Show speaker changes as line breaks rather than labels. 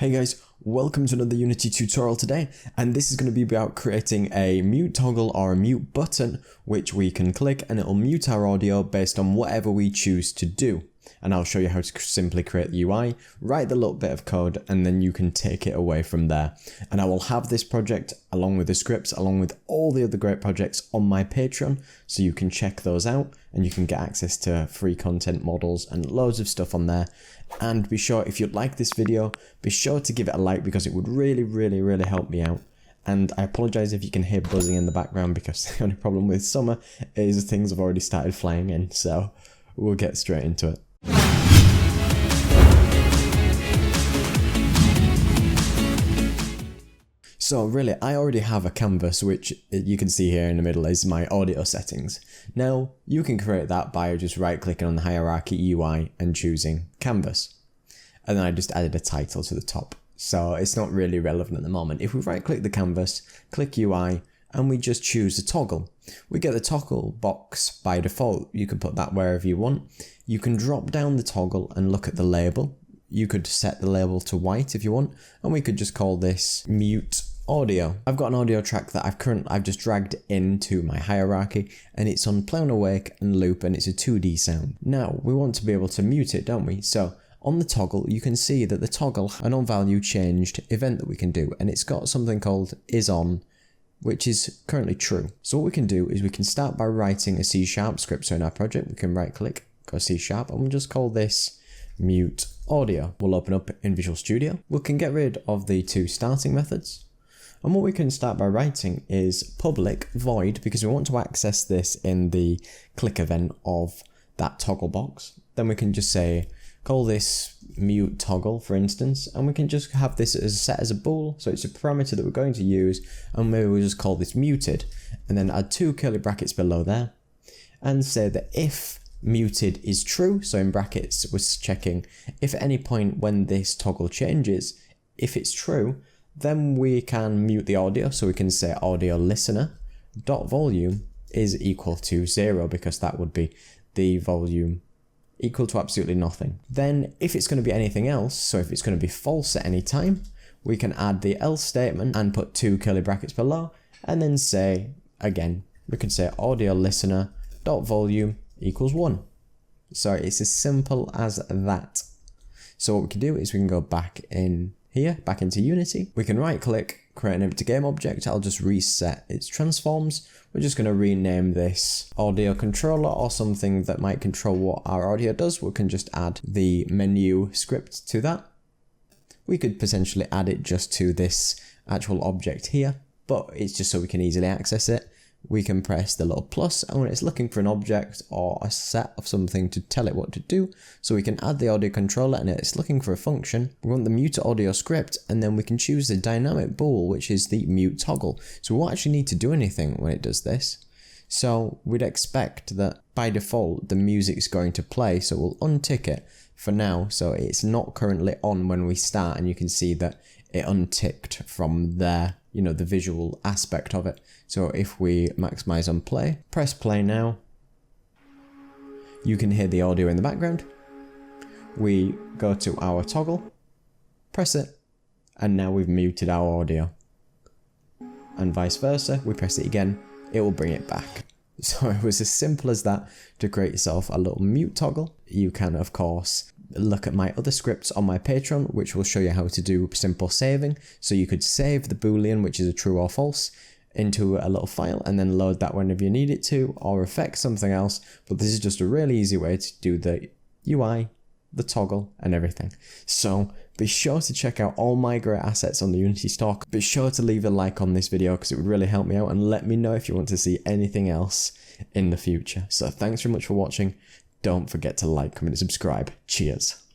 Hey guys, welcome to another Unity tutorial today, and this is going to be about creating a mute toggle or a mute button which we can click and it'll mute our audio based on whatever we choose to do. And I'll show you how to simply create the UI, write the little bit of code, and then you can take it away from there. And I will have this project along with the scripts, along with all the other great projects on my Patreon, so you can check those out and you can get access to free content models and loads of stuff on there. And be sure, if you'd like this video, be sure to give it a like because it would really help me out. And I apologise if you can hear buzzing in the background because the only problem with summer is things have already started flying in, so we'll get straight into it. So really, I already have a canvas which you can see here in the middle is my audio settings. Now, you can create that by just right clicking on the hierarchy UI and choosing canvas. And then I just added a title to the top. So it's not really relevant at the moment. If we right click the canvas, click UI, and we just choose the toggle, we get the toggle box by default. You can put that wherever you want. You can drop down the toggle and look at the label. You could set the label to white if you want, and we could just call this mute audio. I've got an audio track that I've just dragged into my hierarchy, and it's on play on awake and loop, and it's a 2D sound. Now we want to be able to mute it, don't we? So on the toggle, you can see that the toggle an on value changed event that we can do, and it's got something called is on, which is currently true. So what we can do is we can start by writing a C# script. So in our project, we can right click, go C#, and we'll just call this mute audio. We'll open up in Visual Studio. We can get rid of the two starting methods. And what we can start by writing is public void, because we want to access this in the click event of that toggle box. Then we can just say, call this mute toggle, for instance, and we can just have this as set as a bool. So it's a parameter that we're going to use, and maybe we'll just call this muted, and then add two curly brackets below there, and say that if muted is true, so in brackets we're checking if at any point when this toggle changes, if it's true, then we can mute the audio. So we can say audio listener dot volume is equal to 0, because that would be the volume equal to absolutely nothing. Then if it's going to be anything else, so if it's going to be false at any time, we can add the else statement and put two curly brackets below, and then say, again, we can say audio listener dot volume equals 1. So it's as simple as that. So what we can do is we can go back in here, back into Unity. We can right click, create an empty game object. I'll just reset its transforms. We're just going to rename this audio controller or something that might control what our audio does. We can just add the menu script to that. We could potentially add it just to this actual object here, but it's just so we can easily access it. We can press the little plus, and when it's looking for an object or a set of something to tell it what to do, so we can add the audio controller, and it's looking for a function. We want the mute audio script, and then we can choose the dynamic bool, which is the mute toggle. So we won't actually need to do anything when it does this. So we'd expect that by default the music's going to play, so we'll untick it for now, so it's not currently on when we start, and you can see that it unticked from there, you know, the visual aspect of it. So if we maximize on play, press play now, you can hear the audio in the background. We go to our toggle, press it, and now we've muted our audio. And vice versa, we press it again, it will bring it back. So it was as simple as that to create yourself a little mute toggle. You can, of course, look at my other scripts on my Patreon, which will show you how to do simple saving. So you could save the boolean, which is a true or false, into a little file and then load that whenever you need it to, or affect something else. But this is just a really easy way to do the UI, the toggle, and everything. So be sure to check out all my great assets on the Unity store. Be sure to leave a like on this video because it would really help me out, and let me know if you want to see anything else in the future. So thanks very much for watching. Don't forget to like, comment, and subscribe. Cheers.